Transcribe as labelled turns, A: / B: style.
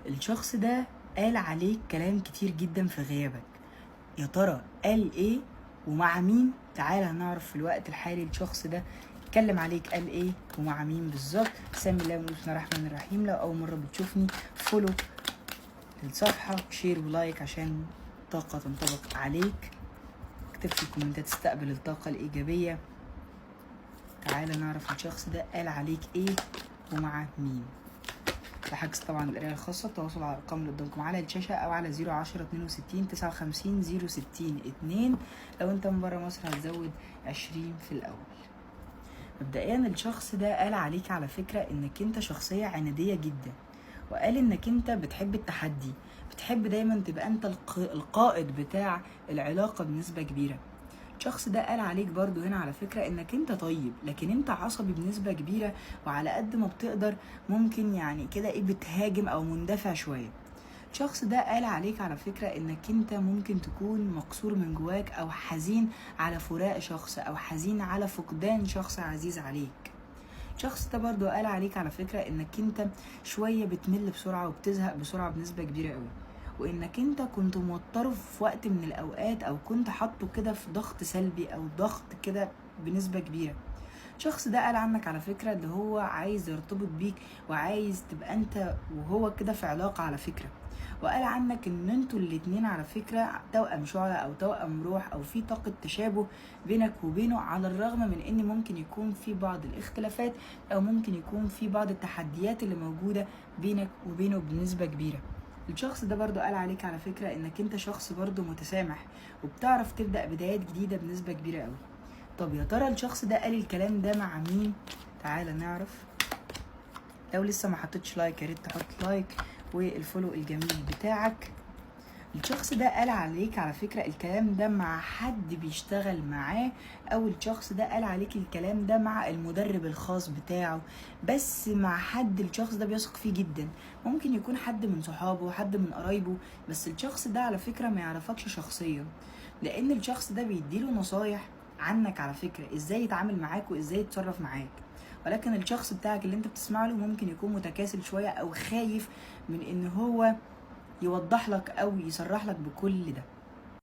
A: الشخص ده قال عليك كلام كتير جدا في غيابك. يا ترى قال ايه ومع مين؟ تعالى هنعرف في الوقت الحالي الشخص ده اتكلم عليك قال ايه ومع مين بالظبط. بسم الله بسم الله الرحمن الرحيم. لو اول مره بتشوفني فولو الصفحه، شير ولايك عشان طاقه تنطبق عليك. اكتب في الكومنتات استقبل الطاقه الايجابيه. تعالى نعرف الشخص ده قال عليك ايه ومع مين. بحجز طبعا القرايه الخاصه. التواصل على الارقام اللي قدامكم على الشاشه او على 010 62 59 060 2. لو انت من بره مصر هتزود 20 في الاول. مبدئيا الشخص ده قال عليك على فكره انك انت شخصيه عناديه جدا، وقال انك انت بتحب التحدي، بتحب دايما تبقى انت القائد بتاع العلاقه بنسبه كبيره. الشخص ده قال عليك برضو هنا على فكرة انك انت طيب، لكن انت عصبي بنسبة كبيرة، وعلى قد ما بتقدر ممكن يعني كده ايه بتهاجم او مندفع شوية. الشخص ده قال عليك على فكرة انك انت ممكن تكون مكسور من جواك او حزين على فراق شخص او حزين على فقدان شخص عزيز عليك. الشخص ده برضو قال عليك على فكرة انك انت شوية بتمل بسرعة وبتزهق بسرعة بنسبة كبيرة قوي، وانك انت كنت موتره في وقت من الاوقات او كنت حاطه كده في ضغط سلبي او ضغط كده بنسبة كبيرة. الشخص ده قال عنك على فكرة اللي هو عايز يرتبط بيك وعايز تبقى انت وهو كده في علاقة على فكرة، وقال عنك ان انتوا الاتنين على فكرة توأم شعلة او توأم روح او في طاقة تشابه بينك وبينه، على الرغم من ان ممكن يكون في بعض الاختلافات او ممكن يكون في بعض التحديات اللي موجودة بينك وبينه بنسبة كبيرة. الشخص ده برضو قال عليك على فكرة انك انت شخص برضو متسامح وبتعرف تبدأ بدايات جديدة بنسبة كبيرة قوي. طب يا ترى الشخص ده قال الكلام ده مع مين؟ تعالى نعرف. لو لسه ما حطيتش لايك يا ريت تحط لايك والفولو الجميل بتاعك. الشخص ده قال عليك على فكرة الكلام ده مع حد بيشتغل معاه، او الشخص ده قال عليك الكلام ده مع المدرب الخاص بتاعه، بس مع حد الشخص ده بيثق فيه جدا. ممكن يكون حد من صحابه حد من قرايبه، بس الشخص ده على فكرة ما يعرفكش شخصيا، لان الشخص ده بيديله نصايح عنك على فكرة ازاي يتعامل معاك وازاي يتصرف معاك. ولكن الشخص بتاعك اللي انت بتسمع له ممكن يكون متكاسل شوية او خايف من ان هو يوضح لك او يصرح لك بكل ده.